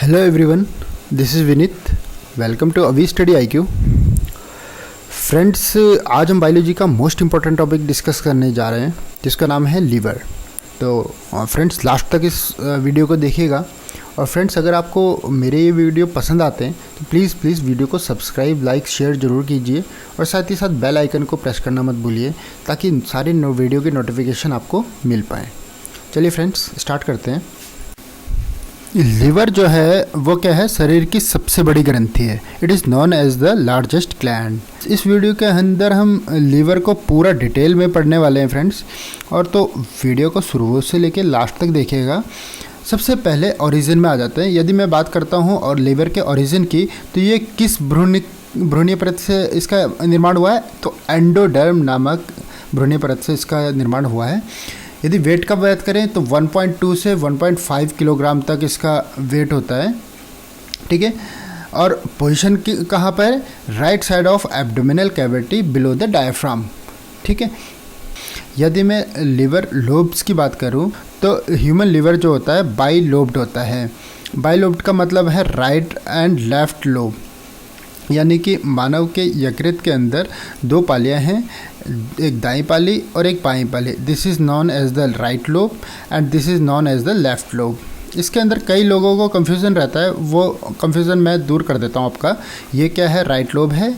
Hello everyone, this is Vineet. Welcome to Avi study IQ. Friends, आज हम biology का most important topic discuss करने जा रहे हैं जिसका नाम है लीवर। तो फ्रेंड्स, लास्ट तक इस वीडियो को देखिएगा। और फ्रेंड्स, अगर आपको मेरे ये वीडियो पसंद आते हैं तो प्लीज़ वीडियो को सब्सक्राइब, लाइक, शेयर ज़रूर कीजिए और साथ ही साथ बेल आइकन को प्रेस करना मत भूलिए ताकि सारे वीडियो की नोटिफिकेशन आपको मिल पाए। चलिए फ्रेंड्स, स्टार्ट करते हैं। लीवर जो है वो क्या है, शरीर की सबसे बड़ी ग्रंथि है। It is known as the largest gland. इस वीडियो के अंदर हम लीवर को पूरा डिटेल में पढ़ने वाले हैं फ्रेंड्स, और तो वीडियो को शुरू से लेकर लास्ट तक देखिएगा। सबसे पहले ओरिजिन में आ जाते हैं। यदि मैं बात करता हूँ और लीवर के ओरिजिन की, तो ये किस भ्रूणीय परत से इसका निर्माण हुआ है, तो एंडोडर्म नामक भ्रूणीय परत से इसका निर्माण हुआ है। यदि वेट का बात करें तो 1.2 से 1.5 किलोग्राम तक इसका वेट होता है, ठीक है। और पोजीशन कहाँ पर है, right side of abdominal cavity below the diaphragm, ठीक है। यदि मैं लिवर लोब्स की बात करूँ तो ह्यूमन लिवर जो होता है बाई लोब्ड होता है। बाई लोब्ड का मतलब है राइट एंड लेफ्ट लोब, यानी कि मानव के यकृत के अंदर दो पालियां हैं, एक दाईं पाली और एक बाईं पाली। This is known as the right lobe and this is known as the left lobe. इसके अंदर कई लोगों को कन्फ्यूज़न रहता है, वो कन्फ्यूज़न मैं दूर कर देता हूँ आपका। ये क्या है, राइट लोब है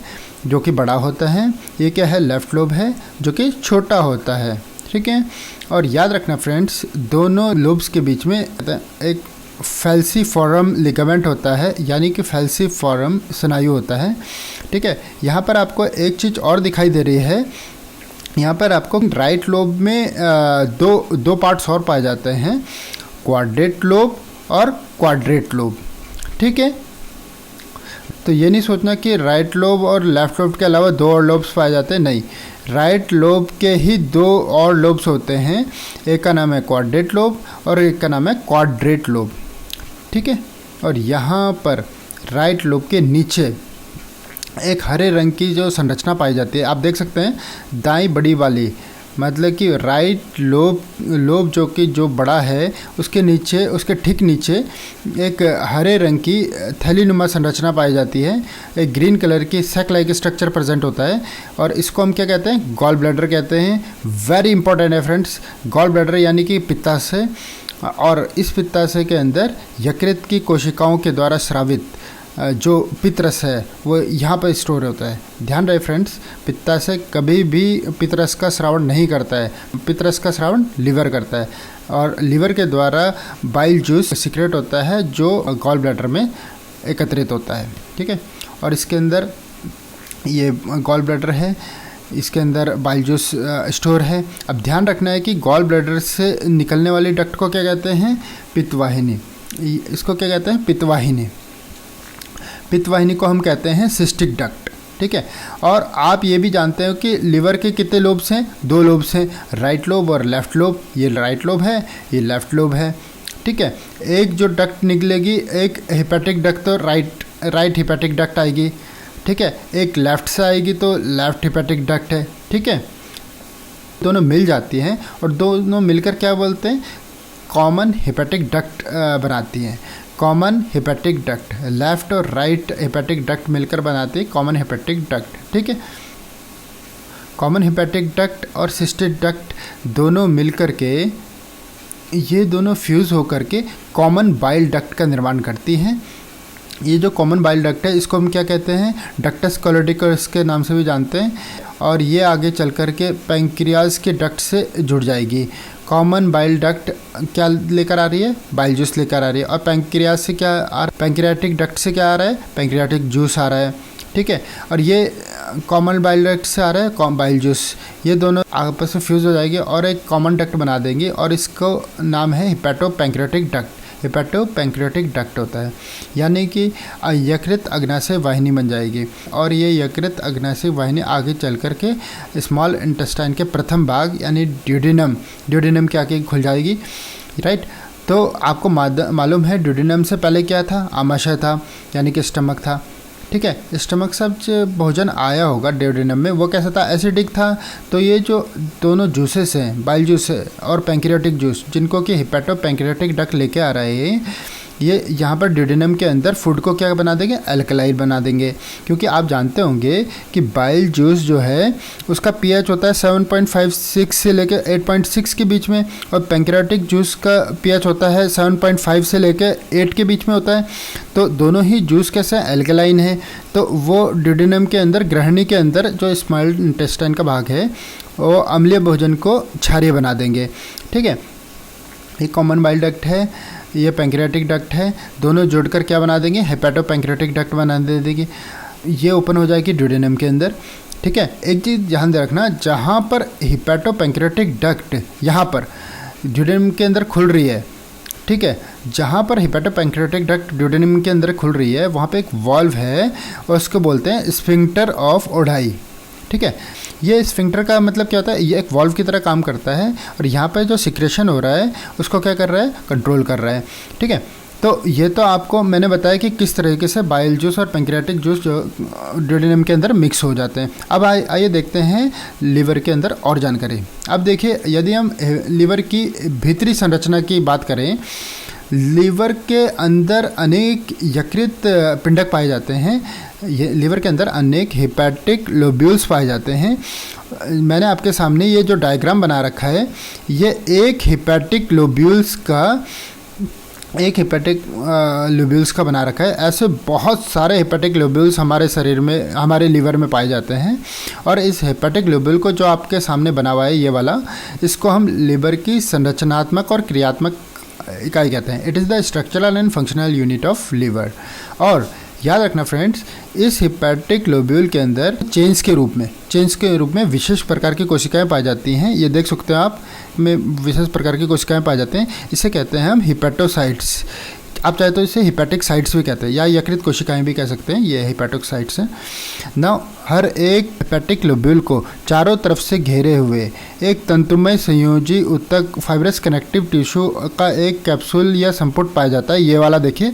जो कि बड़ा होता है, ये क्या है, लेफ्ट लोब है जो कि छोटा होता है, ठीक है। और याद रखना फ्रेंड्स, दोनों लोब्स के बीच में एक फैल्सीफोरम लिगामेंट होता है, यानी कि फैल्सीफोरम स्नायु होता है, ठीक है। यहाँ पर आपको एक चीज़ और दिखाई दे रही है। यहाँ पर आपको राइट लोब में दो पार्ट्स और पाए जाते हैं, क्वाड्रेट लोब और क्वाड्रेट लोब, ठीक है। तो ये नहीं सोचना कि राइट लोब और लेफ्ट लोब के अलावा दो और लोब्स पाए जाते हैं, नहीं। राइट लोब के ही दो और लोब्स होते हैं, एक का नाम है क्वाड्रेट लोब और एक का नाम है क्वाड्रेट लोब, ठीक है। और यहाँ पर राइट लोब के नीचे एक हरे रंग की जो संरचना पाई जाती है, आप देख सकते हैं, दाईं बड़ी वाली, मतलब कि राइट लोब जो बड़ा है उसके नीचे, उसके ठीक नीचे एक हरे रंग की थैलीनुमा संरचना पाई जाती है। एक ग्रीन कलर की सैक लाइक स्ट्रक्चर प्रेजेंट होता है और इसको हम क्या कहते हैं, गॉल ब्लैडर कहते हैं। वेरी इंपॉर्टेंट है फ्रेंड्स, गॉल ब्लैडर यानी कि पित्ताशय। और इस पित्ताशय के अंदर यकृत की कोशिकाओं के द्वारा स्रावित जो पित्तरस है वो यहाँ पर स्टोर होता है। ध्यान रहे फ्रेंड्स, पित्ताशय कभी भी पित्तरस का श्रावण नहीं करता है, पित्तरस का श्रावण लीवर करता है। और लीवर के द्वारा बाइल जूस सीक्रेट होता है जो गॉल ब्लैडर में एकत्रित होता है, ठीक है। और इसके अंदर ये गॉल ब्लैडर है, इसके अंदर बाइल जूस स्टोर है। अब ध्यान रखना है कि गॉल ब्लैडर से निकलने वाली डक्ट को क्या कहते हैं, पित्तवाहिनी। इसको क्या कहते हैं, पित्तवाहिनी। पित्तवाहिनी को हम कहते हैं सिस्टिक डक्ट, ठीक है। और आप ये भी जानते हो कि लिवर के कितने लोब्स हैं, दो लोब्स हैं, राइट लोब और लेफ्ट लोब। ये राइट लोब है, ये लेफ्ट लोब है, ठीक है। एक जो डक्ट निकलेगी, एक हेपेटिक डक्ट तो राइट हेपेटिक डक्ट आएगी, ठीक है। एक लेफ्ट से आएगी तो लेफ्ट हेपेटिक डक्ट है, ठीक है। दोनों मिल जाती हैं और दोनों मिलकर क्या बोलते हैं, कॉमन हेपेटिक डक्ट बनाती हैं। कॉमन हेपेटिक डक्ट, लेफ्ट और राइट हेपेटिक डक्ट मिलकर बनाती है कॉमन हेपेटिक डक्ट, ठीक है। कॉमन हेपेटिक डक्ट और सिस्टिक डक्ट दोनों मिलकर के, ये दोनों फ्यूज़ होकर के कॉमन बाइल डक्ट का निर्माण करती हैं। ये जो कॉमन बाइल डक्ट है इसको हम क्या कहते हैं, डक्टस कोलोइडिकस के नाम से भी जानते हैं। और ये आगे चल कर के पैंक्रियाज के डक्ट से जुड़ जाएगी। कॉमन बाइल डक्ट क्या लेकर आ रही है, बाइल जूस लेकर आ रही है। और पैंक्रियाज से क्या पैंक्रियाटिक डक्ट से क्या आ रहा है, पैंक्रियाटिक जूस आ रहा है, ठीक है। और ये कॉमन बाइल डक्ट से आ रहा है बाइल जूस। ये दोनों आपस में फ्यूज़ हो जाएंगे और एक कॉमन डक्ट बना देंगे और इसको नाम है hepato pancreatic duct. Hepato pancreatic duct होता है, यानी कि यकृत अग्नाशय वाहिनी बन जाएगी। और ये यकृत अग्नाशय वाहिनी आगे चल कर के स्मॉल इंटेस्टाइन के प्रथम भाग यानी ड्यूडेनम के आगे खुल जाएगी, राइट। तो आपको मालूम है ड्यूडेनम से पहले क्या था, आमाशय था, यानी कि स्टमक था, ठीक है। स्टमक से भोजन आया होगा ड्यूडेनम में, वो कैसा था, एसिडिक था। तो ये जो दोनों जूसेस हैं, बाइल जूस और पैंक्रियाटिक जूस, जिनको कि हेपेटो पैंक्रियाटिक डक्ट लेके आ रहे हैं, ये यहाँ पर ड्यूडेनम के अंदर फूड को क्या बना देंगे, अल्कलाइन बना देंगे। क्योंकि आप जानते होंगे कि बाइल जूस जो है उसका पीएच होता है 7.56 से लेकर 8.6 के बीच में, और पैंक्रियाटिक जूस का पीएच होता है 7.5 से लेकर 8 के बीच में होता है। तो दोनों ही जूस कैसे अल्कलाइन है, तो वो ड्यूडेनम के अंदर, ग्रहणी के अंदर जो स्मॉल इंटेस्टाइन का भाग है वो अम्लीय भोजन को क्षारीय बना देंगे। ठीक है, ये कॉमन बाइल डक्ट है, ये पैंक्रियाटिक डक्ट है, दोनों जोड़कर क्या बना देंगे, हेपेटो पैंक्रियाटिक डक्ट बना देंगे। ये ओपन हो जाएगी ड्यूडेनम के अंदर। ठीक है, एक चीज़ ध्यान दे रखना, जहाँ पर हेपेटो पैंक्रियाटिक डक्ट यहाँ पर ड्यूडेनम के अंदर खुल रही है, ठीक है, जहाँ पर हेपेटो पैंक्रियाटिक डक्ट ड्यूडेनम के अंदर खुल रही है वहाँ पे एक वॉल्व है और उसको बोलते हैं स्फिंक्टर ऑफ ओढ़ाई। ठीक है, ये स्फिंक्टर का मतलब क्या होता है, ये एक वॉल्व की तरह काम करता है और यहाँ पे जो सिक्रेशन हो रहा है उसको क्या कर रहा है, कंट्रोल कर रहा है। ठीक है, तो ये तो आपको मैंने बताया कि किस तरीके से बाइल जूस और पैंक्रियाटिक जूस जो ड्यूडेनम के अंदर मिक्स हो जाते हैं। अब आइए देखते हैं लीवर के अंदर और जानकारी। अब देखिए, यदि हम लीवर की भीतरी संरचना की बात करें, लीवर के अंदर अनेक यकृत पिंडक पाए जाते हैं। ये लीवर के अंदर अनेक हेपेटिक लोब्यूल्स पाए जाते हैं। मैंने आपके सामने ये जो डायग्राम बना रखा है, ये एक हेपेटिक लोब्यूल्स का बना रखा है। ऐसे बहुत सारे हेपेटिक लोब्यूल्स हमारे शरीर में, हमारे लीवर में पाए जाते हैं। और इस हेपेटिक लोब्यूल को जो आपके सामने बना हुआ है ये वाला, इसको हम लीवर की संरचनात्मक और क्रियात्मक इकाई कहते हैं। It is the structural and functional unit of liver. और याद रखना फ्रेंड्स, इस हेपेटिक लोब्यूल के अंदर चेन्स के रूप में विशेष प्रकार की कोशिकाएं पाई जाती हैं। ये देख सकते हो आप, में विशेष प्रकार की कोशिकाएं पाई जाते हैं। इसे कहते हैं हम हिपेटोसाइट्स। आप चाहे तो इसे हिपेटिक साइट्स भी कहते हैं, या यकृत कोशिकाएं भी कह सकते हैं। ये हिपेटिक साइट्स हैं। नाउ हर एक हेपेटिक लोब्यूल को चारों तरफ से घेरे हुए एक तंतुमय संयोजी उत्तक फाइब्रस कनेक्टिव टिश्यू का एक कैप्सूल या संपुट पाया जाता है। ये वाला देखिए,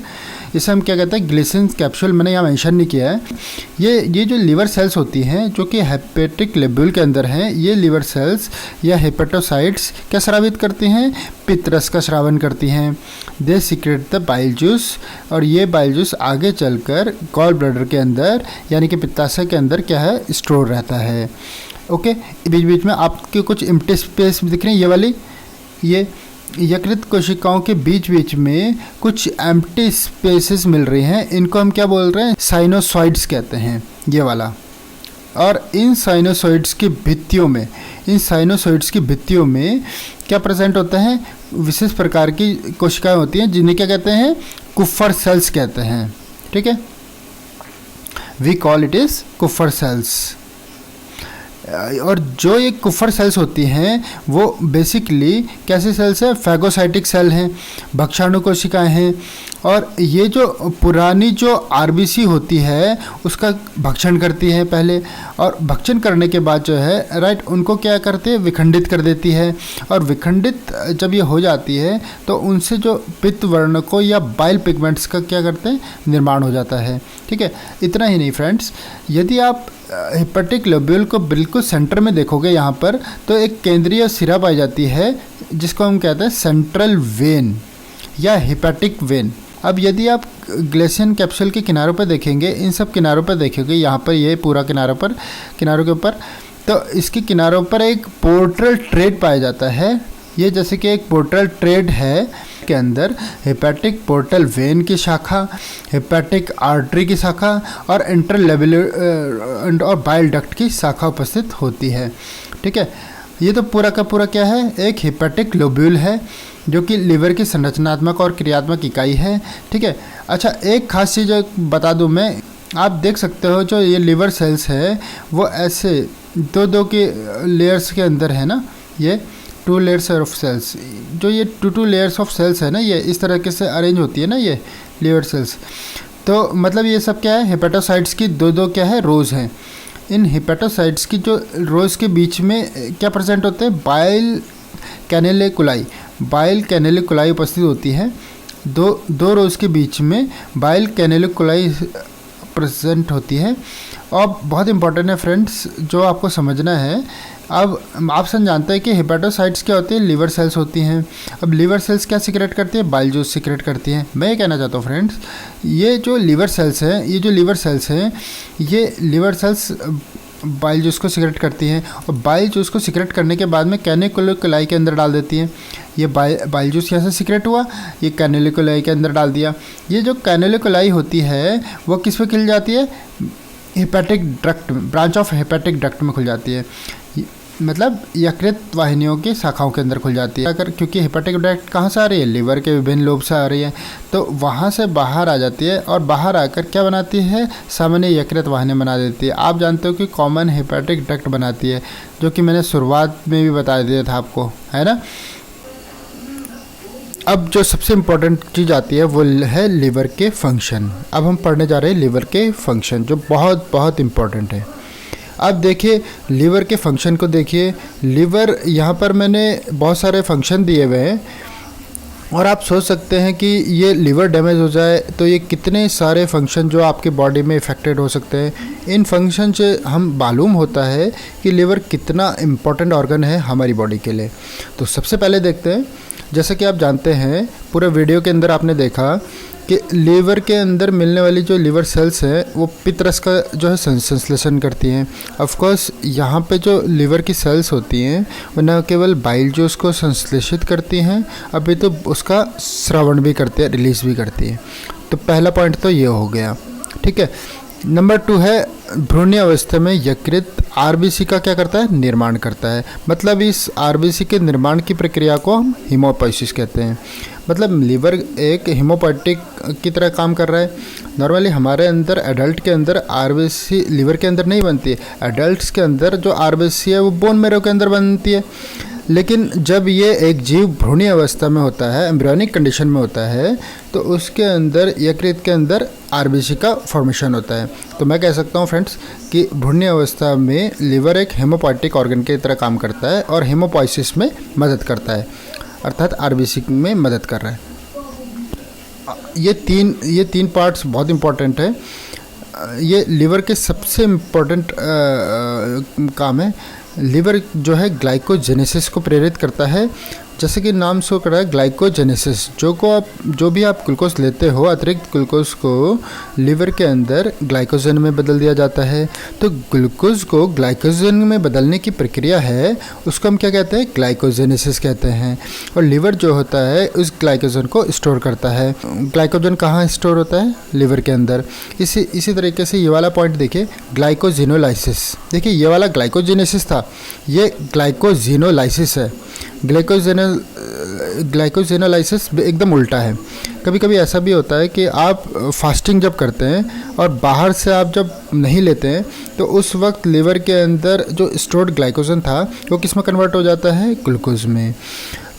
इसे हम क्या कहते हैं, ग्लिसिन कैप्सूल। मैंने यहाँ मेंशन नहीं किया है। ये जो लीवर सेल्स होती हैं जो कि हेपेटिक लोब्यूल के अंदर हैं, ये लीवर सेल्स या हेपेटोसाइट्स क्या स्रावित करती हैं, पित्त रस का स्रावन करती हैं। दे सीक्रेट द बाइल जूस, और ये बाइल जूस आगे चलकर गॉल ब्लैडर के अंदर यानी कि पित्ताशय के अंदर क्या है, स्टोर रहता है। ओके, बीच बीच में आपके कुछ एम्प्टी स्पेस दिख रही है, ये वाली, ये यकृत कोशिकाओं के बीच बीच में कुछ एम्प्टी स्पेसेस मिल रही हैं। इनको हम क्या बोल रहे हैं, साइनोसॉइड्स कहते हैं, ये वाला। और इन साइनोसॉइड्स की भित्तियों में क्या प्रेजेंट होते हैं, विशेष प्रकार की कोशिकाएं होती हैं जिन्हें क्या कहते हैं, कुफर सेल्स कहते हैं। ठीक है, we call it is Kufar sales. और जो ये कुफर सेल्स होती हैं वो बेसिकली कैसे सेल्स हैं, फैगोसाइटिक सेल हैं, भक्षाणु कोशिकाएं हैं। और ये जो पुरानी जो आरबीसी होती है उसका भक्षण करती है पहले, और भक्षण करने के बाद जो है राइट, उनको क्या करते हैं, विखंडित कर देती है। और विखंडित जब ये हो जाती है तो उनसे जो पित्त वर्ण को या बाइल पिगमेंट्स का क्या करते हैं, निर्माण हो जाता है। ठीक है, इतना ही नहीं फ्रेंड्स, यदि आप हेपेटिक लोब्यूल को बिल्कुल सेंटर में देखोगे यहाँ पर, तो एक केंद्रीय सिरा पाई जाती है जिसको हम कहते हैं सेंट्रल वेन या हेपेटिक वेन। अब यदि आप ग्लिसिन कैप्सूल के किनारों पर देखेंगे, इन सब किनारों पर देखेंगे, यहाँ पर ये पूरा किनारों के ऊपर, तो इसके किनारों पर एक पोर्टल ट्रेड पाया जाता है। ये जैसे कि एक पोर्टल ट्रेड है के अंदर हेपेटिक पोर्टल वेन की शाखा, हेपेटिक आर्टरी की शाखा और इंटरलेबुलर और बाइल डक्ट की शाखा उपस्थित होती है। ठीक है, ये तो पूरा का पूरा क्या है, एक हेपेटिक लोब्यूल है जो कि लीवर की संरचनात्मक और क्रियात्मक इकाई है। ठीक है, अच्छा एक खास चीज़ बता दूं मैं, आप देख सकते हो जो ये लीवर सेल्स है वो ऐसे दो के लेयर्स के अंदर है ना, ये 2 लेयर्स ऑफ सेल्स, जो ये 2 लेयर्स ऑफ सेल्स है ना, ये इस तरीके से अरेंज होती है ना ये लीवर सेल्स। तो मतलब ये सब क्या है, हेपेटोसाइट्स की 2 क्या है, रोज़ हैं। इन हेपेटोसाइट्स की जो रोज़ के बीच में क्या प्रेजेंट होते हैं, बाइल कैनेलिकुलाई उपस्थित होती है। दो रोज़ के बीच में बाइल कैनेलिकुलाई प्रेजेंट होती है। और बहुत इंपॉर्टेंट है फ्रेंड्स, जो आपको समझना है, अब आप सब जानते हैं कि हेपेटोसाइट्स क्या होती है, लिवर सेल्स होती हैं। अब लिवर सेल्स क्या सिक्रेट करती है, बाइल जूस सिक्रेट करती हैं। मैं ये कहना चाहता हूँ फ्रेंड्स, ये जो लिवर सेल्स हैं, ये लिवर सेल्स बाइल जूस को सिक्रेट करती हैं और बाइल जूस को सिक्रेट करने के बाद में कैनिकुलिकुलाई के अंदर डाल देती हैं। ये बाइल जूस कैसे सिक्रेट हुआ, ये कैनिकुलिकुलाई के अंदर डाल दिया। ये जो कैनिकुलिकुलाई होती है वो किस में खिल जाती है, hepatic duct, branch of hepatic duct में खुल जाती है, मतलब यकृत वाहिनियों की शाखाओं के अंदर खुल जाती है। अगर क्योंकि हेपेटिक डक्ट कहाँ से आ रही है, लिवर के विभिन्न लोब से आ रही है, तो वहाँ से बाहर आ जाती है और बाहर आकर क्या बनाती है, सामान्य यकृत वाहिनी बना देती है। आप जानते हो कि कॉमन हेपेटिक डक्ट बनाती है, जो कि मैंने शुरुआत में भी बता दिया था आपको, है ना। अब जो सबसे इम्पोर्टेंट चीज़ आती है वो है लिवर के फंक्शन। अब हम पढ़ने जा रहे हैं लिवर के फंक्शन, जो बहुत बहुत इम्पोर्टेंट है। अब देखिए लिवर के फंक्शन को देखिए। लिवर, यहाँ पर मैंने बहुत सारे फंक्शन दिए हुए हैं और आप सोच सकते हैं कि ये लिवर डैमेज हो जाए तो ये कितने सारे फंक्शन जो आपके बॉडी में इफ़ेक्टेड हो सकते हैं। इन फंक्शन से हम मालूम होता है कि लिवर कितना इम्पोर्टेंट ऑर्गन है हमारी बॉडी के लिए। तो सबसे पहले देखते हैं, जैसा कि आप जानते हैं, पूरे वीडियो के अंदर आपने देखा कि लिवर के अंदर मिलने वाली जो लिवर सेल्स हैं वो पित्त रस का जो है संश्लेषण करती हैं। ऑफ कोर्स यहाँ पे जो लिवर की सेल्स होती हैं वो न केवल बाइल जूस को संश्लेषित करती हैं, अभी तो उसका स्रावण भी करती है, रिलीज भी करती है। तो पहला पॉइंट तो ये हो गया, ठीक है। नंबर 2 है, भ्रूण अवस्था में यकृत आरबीसी का क्या करता है, निर्माण करता है। मतलब इस आरबीसी के निर्माण की प्रक्रिया को हम हीमोपोइसिस कहते हैं। मतलब लिवर एक हीमोपोइटिक की तरह काम कर रहा है। नॉर्मली हमारे अंदर, एडल्ट के अंदर आरबीसी लिवर के अंदर नहीं बनती है। एडल्ट्स के अंदर जो आरबीसी है वो बोन मैरो के अंदर बनती है। लेकिन जब ये एक जीव भ्रूणी अवस्था में होता है, एम्ब्रियोनिक कंडीशन में होता है, तो उसके अंदर यकृत के अंदर आरबीसी का फॉर्मेशन होता है। तो मैं कह सकता हूँ फ्रेंड्स कि भ्रूणी अवस्था में लिवर एक हेमोपोइटिक ऑर्गन की तरह काम करता है और हेमोपोइसिस में मदद करता है, अर्थात आरबीसी में मदद कर रहा है। ये तीन पार्ट्स बहुत इम्पोर्टेंट है। ये लिवर के सबसे इम्पोर्टेंट काम है। लिवर जो है ग्लाइकोजेनेसिस को प्रेरित करता है, जैसे कि नाम शो कर रहा है ग्लाइकोजेनेसिस। जो भी आप ग्लूकोज लेते हो, अतिरिक्त ग्लूकोज को लिवर के अंदर ग्लाइकोजन में बदल दिया जाता है। तो ग्लूकोज को ग्लाइकोजन में बदलने की प्रक्रिया है, उसको हम क्या कहते हैं, ग्लाइकोजेनेसिस कहते हैं। और लिवर जो होता है उस ग्लाइकोजन को स्टोर करता है। ग्लाइकोजन कहाँ स्टोर होता है, लिवर के अंदर। इसी तरीके से ये वाला पॉइंट देखिए, ग्लाइकोजिनोलाइसिस। देखिए ये वाला ग्लाइकोजेनेसिस था, ये ग्लाइकोजिनोलाइसिस है। ग्लाइकोजेनोलाइसिस एकदम उल्टा है। कभी कभी ऐसा भी होता है कि आप फास्टिंग जब करते हैं और बाहर से आप जब नहीं लेते हैं तो उस वक्त लिवर के अंदर जो स्टोर्ड ग्लाइकोजन था वो किस में कन्वर्ट हो जाता है, ग्लूकोज में।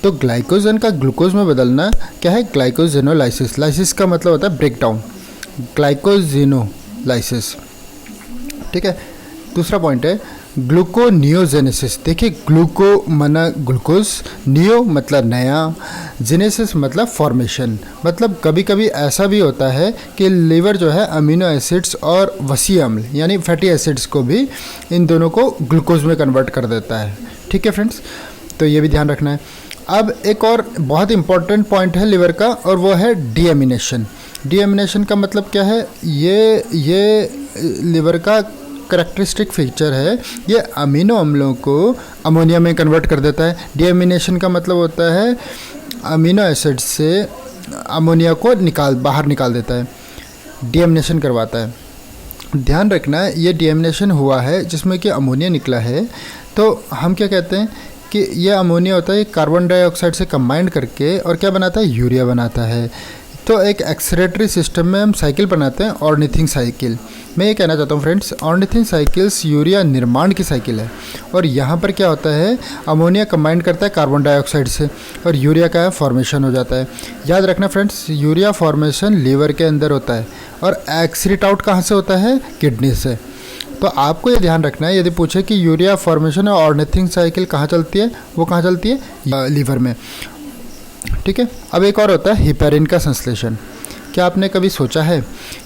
तो ग्लाइकोजन का ग्लूकोज में बदलना क्या है, ग्लाइकोजेनोलाइसिस। लाइसिस का मतलब होता है ब्रेकडाउन, ग्लाइकोजेनोलाइसिस, ठीक है। दूसरा पॉइंट है ग्लूकोनियोजेनेसिस। देखिए ग्लूको मना ग्लूकोज, नियो मतलब नया, जेनेसिस मतलब फॉर्मेशन। मतलब कभी कभी ऐसा भी होता है कि लिवर जो है अमीनो एसिड्स और वसी अम्ल यानी फैटी एसिड्स को भी, इन दोनों को ग्लूकोज में कन्वर्ट कर देता है, ठीक है फ्रेंड्स। तो ये भी ध्यान रखना है। अब एक और बहुत इंपॉर्टेंट पॉइंट है लिवर का, और वो है डीएमिनेशन। डीएमिनेशन का मतलब क्या है, ये लिवर का करैक्टरिस्टिक फीचर है। ये अमीनो अम्लों को अमोनिया में कन्वर्ट कर देता है। डीएमिनेशन का मतलब होता है अमीनो एसिड से अमोनिया को बाहर निकाल देता है, डीएमिनेशन करवाता है। ध्यान रखना है ये डीएमिनेशन हुआ है जिसमें कि अमोनिया निकला है, तो हम क्या कहते हैं कि ये अमोनिया होता है कार्बन डाइऑक्साइड से कंबाइंड करके और क्या बनाता है, यूरिया बनाता है। तो एक एक्सक्रीटरी सिस्टम में हम साइकिल बनाते हैं, ऑर्निथिंग साइकिल। मैं ये कहना चाहता हूँ फ्रेंड्स, ऑर्निथिंग साइकिल्स यूरिया निर्माण की साइकिल है। और यहाँ पर क्या होता है, अमोनिया कंबाइन करता है कार्बन डाइऑक्साइड से और यूरिया का फॉर्मेशन हो जाता है। याद रखना फ्रेंड्स, यूरिया फॉर्मेशन लीवर के अंदर होता है और एक्सक्रीट आउट कहाँ से होता है, किडनी से। तो आपको ये ध्यान रखना है, यदि पूछे कि यूरिया फॉर्मेशन और ऑर्निथिंग साइकिल कहाँ चलती है, वो कहाँ चलती है, लीवर में, ठीक है। अब एक और होता है हिपेरिन का संश्लेषण। क्या आपने कभी सोचा है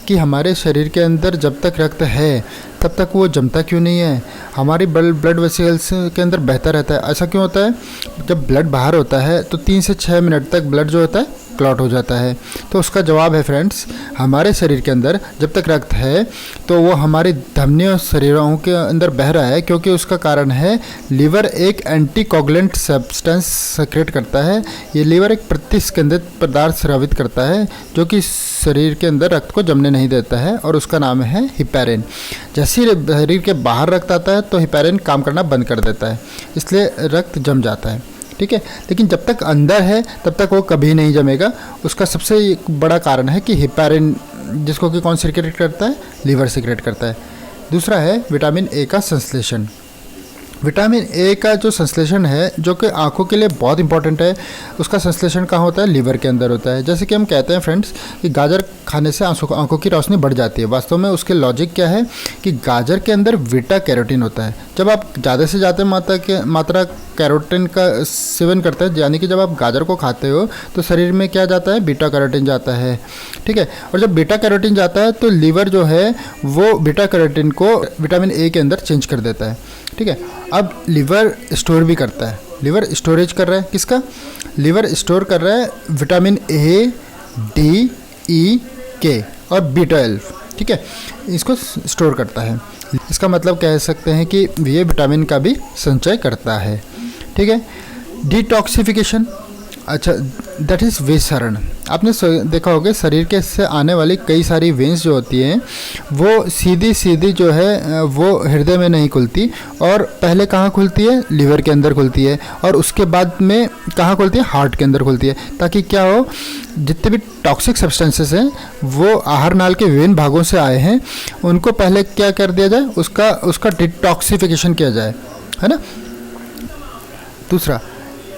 कि हमारे शरीर के अंदर जब तक रक्त है तब तक वो जमता क्यों नहीं है? हमारी ब्लड वेसल्स के अंदर बहता रहता है। ऐसा क्यों होता है? जब ब्लड बाहर होता है तो 3 से 6 मिनट तक ब्लड जो होता है क्लॉट हो जाता है। तो उसका जवाब है फ्रेंड्स, हमारे शरीर के अंदर जब तक रक्त है तो वो हमारी धमनियों शरीरों के अंदर बह रहा है, क्योंकि उसका कारण है लीवर एक एंटीकोगुलेंट सब्सटेंस सेक्रेट करता है। ये लीवर एक प्रतिस्कंदित पदार्थ स्रावित करता है जो कि शरीर के अंदर रक्त को जमने नहीं देता है, और उसका नाम है हिपैरिन। जैसे ही शरीर के बाहर रक्त आता है तो हिपैरिन काम करना बंद कर देता है, इसलिए रक्त जम जाता है। ठीक है, लेकिन जब तक अंदर है तब तक वो कभी नहीं जमेगा। उसका सबसे बड़ा कारण है कि हिपैरिन, जिसको कि कौन सीक्रेट करता है? लीवर सीक्रेट करता है। दूसरा है विटामिन ए का संश्लेषण। विटामिन ए का जो संश्लेषण है, जो कि आंखों के लिए बहुत इंपॉर्टेंट है, उसका संश्लेषण कहाँ होता है? लीवर के अंदर होता है। जैसे कि हम कहते हैं फ्रेंड्स कि गाजर खाने से आंखों की रोशनी बढ़ जाती है। वास्तव में उसके लॉजिक क्या है कि गाजर के अंदर बीटा कैरोटीन होता है। जब आप ज़्यादा से ज़्यादा मात्रा कैरोटीन का सेवन करते हैं, यानी कि जब आप गाजर को खाते हो तो शरीर में क्या जाता है? बीटा कैरोटीन जाता है। ठीक है, और जब बीटा कैरोटीन जाता है तो लीवर जो है वो बीटा कैरोटीन को विटामिन ए के अंदर चेंज कर देता है। ठीक है, अब लीवर स्टोर भी करता है। लीवर स्टोरेज कर रहा है किसका? लीवर स्टोर कर रहा है विटामिन ए, डी, ई, के और B12। ठीक है, इसको स्टोर करता है। इसका मतलब कह सकते हैं कि ये विटामिन का भी संचय करता है। ठीक है, डिटॉक्सिफिकेशन, अच्छा दैट इज़ विसरण। आपने देखा होगा शरीर के से आने वाली कई सारी वेंस जो होती हैं वो सीधी जो है वो हृदय में नहीं खुलती, और पहले कहाँ खुलती है? लीवर के अंदर खुलती है, और उसके बाद में कहाँ खुलती है? हार्ट के अंदर खुलती है, ताकि क्या हो, जितने भी टॉक्सिक सब्सटेंसेस हैं वो आहार नाल के विभिन्न भागों से आए हैं, उनको पहले क्या कर दिया जाए? उसका डिटॉक्सिफिकेशन किया जाए, है ना। दूसरा,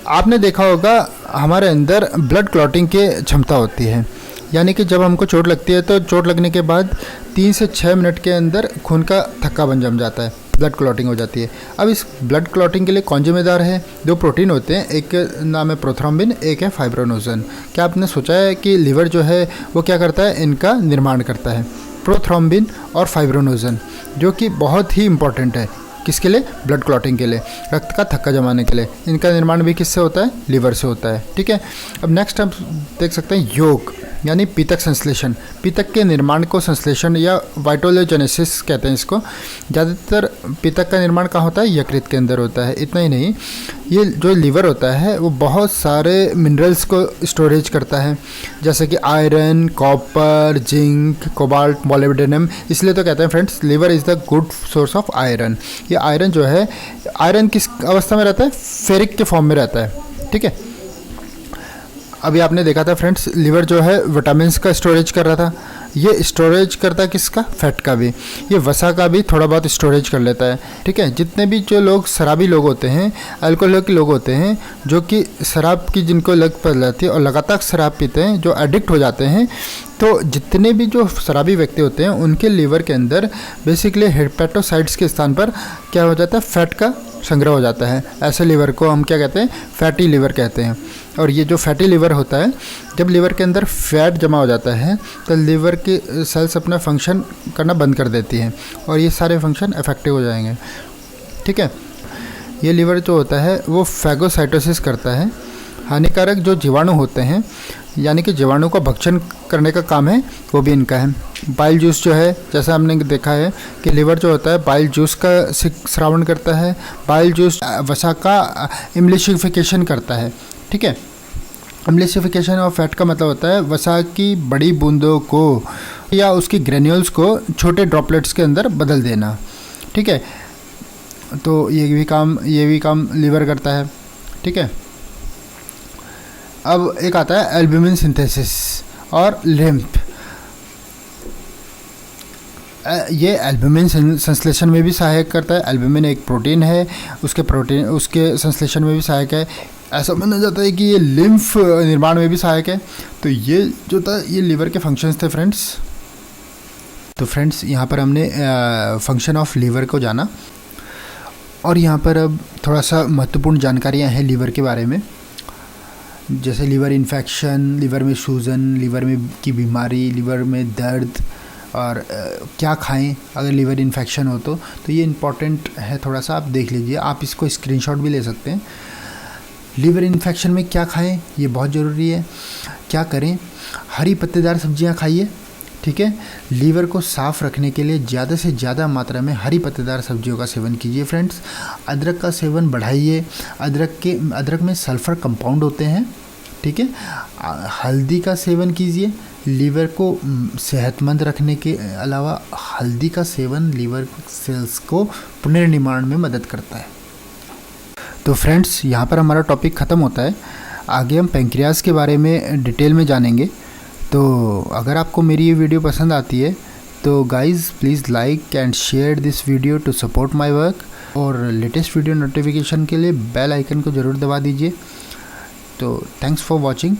आपने देखा होगा हमारे अंदर ब्लड क्लॉटिंग की क्षमता होती है, यानी कि जब हमको चोट लगती है तो चोट लगने के बाद 3 से 6 मिनट के अंदर खून का थक्का बन जम जाता है, ब्लड क्लॉटिंग हो जाती है। अब इस ब्लड क्लॉटिंग के लिए कौन जिम्मेदार है? 2 प्रोटीन होते हैं, एक नाम है प्रोथ्रोम्बिन, एक है फाइब्रोनोजन। क्या आपने सोचा है कि लीवर जो है वो क्या करता है? इनका निर्माण करता है, प्रोथ्रोम्बिन और फाइब्रोनोजन, जो कि बहुत ही इंपॉर्टेंट है। किसके लिए? ब्लड क्लॉटिंग के लिए, रक्त का थक्का जमाने के लिए। इनका निर्माण भी किससे होता है? लीवर से होता है। ठीक है, अब नेक्स्ट हम देख सकते हैं योग, यानी पीतक संश्लेषण। पीतक के निर्माण को संश्लेषण या वाइटोलोजेनेसिस कहते हैं इसको। ज़्यादातर पीतक का निर्माण कहाँ होता है? यकृत के अंदर होता है। इतना ही नहीं, ये जो लीवर होता है वो बहुत सारे मिनरल्स को स्टोरेज करता है, जैसे कि iron, copper, zinc, cobalt, molybdenum. इसलिए तो कहते हैं friends liver is the good source of iron. ये आयरन जो है, आयरन किस अवस्था में रहता है? फेरिक के फॉर्म में रहता है। ठीक है, अभी आपने देखा था फ्रेंड्स लीवर जो है विटामिन्स का स्टोरेज कर रहा था, ये स्टोरेज करता है किसका? फैट का भी। ये वसा का भी थोड़ा बहुत स्टोरेज कर लेता है। ठीक है, जितने भी जो लोग शराबी लोग होते हैं, अल्कोहलिक लोग होते हैं, जो कि शराब की जिनको लत पड़ जाती है और लगातार शराब पीते हैं, जो एडिक्ट हो जाते हैं, तो जितने भी जो शराबी व्यक्ति होते हैं उनके लीवर के अंदर बेसिकली हेपेटोसाइट्स के स्थान पर क्या हो जाता है? फैट का संग्रह हो जाता है। ऐसे लीवर को हम क्या कहते हैं? फैटी लीवर कहते हैं। और ये जो फैटी लीवर होता है, जब लीवर के अंदर फैट जमा हो जाता है तो लीवर की सेल्स अपना फंक्शन करना बंद कर देती हैं और ये सारे फंक्शन इफेक्टिव हो जाएंगे। ठीक है, ये लीवर जो होता है वो फैगोसाइटोसिस करता है। हानिकारक जो जीवाणु होते हैं, यानी कि जीवाणु का भक्षण करने का काम है, वो भी इनका है। बाइल जूस जो है, जैसा हमने देखा है कि लीवर जो होता है बाइल जूस का स्रावण करता है। बाइल जूस वसा का इम्लिसिफिकेशन करता है। ठीक है, इम्लिसिफिकेशन ऑफ फैट का मतलब होता है वसा की बड़ी बूंदों को या उसकी ग्रेन्यूल्स को छोटे ड्रॉपलेट्स के अंदर बदल देना। ठीक है, तो ये भी काम लीवर करता है। ठीक है, अब एक आता है एल्ब्यूमिन सिंथेसिस और लिम्फ। ये एल्ब्यूमिन संश्लेषण में भी सहायक करता है। एल्ब्यूमिन एक प्रोटीन है, उसके संश्लेषण में भी सहायक है। ऐसा माना जाता है कि ये लिम्फ निर्माण में भी सहायक है। तो ये जो था ये लीवर के फंक्शंस थे फ्रेंड्स। तो फ्रेंड्स यहाँ पर हमने फंक्शन ऑफ लीवर को जाना, और यहाँ पर अब थोड़ा सा महत्वपूर्ण जानकारियाँ हैं लीवर के बारे में। जैसे लिवर इन्फेक्शन, लिवर में सूजन, लिवर में की बीमारी, लिवर में दर्द, और क्या खाएं अगर लिवर इन्फेक्शन हो तो ये इम्पॉर्टेंट है, थोड़ा सा आप देख लीजिए। आप इसको स्क्रीनशॉट भी ले सकते हैं। लिवर इन्फेक्शन में क्या खाएं ये बहुत ज़रूरी है। क्या करें? हरी पत्तेदार सब्जियां खाइए, ठीक है। लीवर को साफ़ रखने के लिए ज़्यादा से ज़्यादा मात्रा में हरी पत्तेदार सब्जियों का सेवन कीजिए फ्रेंड्स। अदरक का सेवन बढ़ाइए। अदरक में सल्फ़र कंपाउंड होते हैं, ठीक है। हल्दी का सेवन कीजिए। लीवर को सेहतमंद रखने के अलावा हल्दी का सेवन लीवर सेल्स को पुनर्निर्माण में मदद करता है। तो फ्रेंड्स, यहाँ पर हमारा टॉपिक ख़त्म होता है। आगे हम पैंक्रियाज के बारे में डिटेल में जानेंगे। तो अगर आपको मेरी ये वीडियो पसंद आती है तो guys please like and share this video to support my work, और लेटेस्ट वीडियो नोटिफिकेशन के लिए बेल आइकन को ज़रूर दबा दीजिए। तो थैंक्स फॉर वॉचिंग।